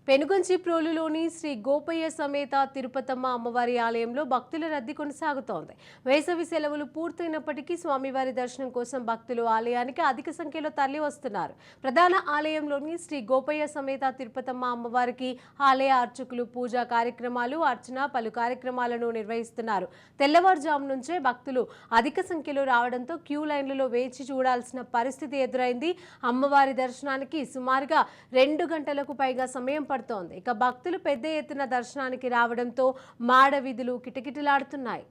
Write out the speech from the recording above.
పెనుగంచిప్రోలులోని శ్రీ గోపయ్య సమేత తిరుపతమ్మ అమ్మవారి ఆలయంలో భక్తుల రద్దీ కొనసాగుతోంది. వేసవి సెలవులు పూర్తయినప్పటికీ స్వామివారి దర్శనం కోసం భక్తులు ఆలయానికి అధిక సంఖ్యలో తరలి వస్తున్నారు. ప్రధాన ఆలయంలోని శ్రీ గోపయ్య సమేత తిరుపతమ్మ అమ్మవారికి ఆలయ అర్చకులు పూజా కార్యక్రమాలు, అర్చన పలు కార్యక్రమాలను నిర్వహిస్తున్నారు. తెల్లవారుజాము నుంచే భక్తులు అధిక సంఖ్యలో రావడంతో క్యూ లైన్లలో వేచి చూడాల్సిన పరిస్థితి ఎదురైంది. అమ్మవారి దర్శనానికి సుమారుగా 2 గంటలకు పైగా సమయం పడుతోంది. ఇక భక్తులు పెద్ద ఎత్తున దర్శనానికి రావడంతో మాడ వీధులు కిటకిటలాడుతున్నాయి.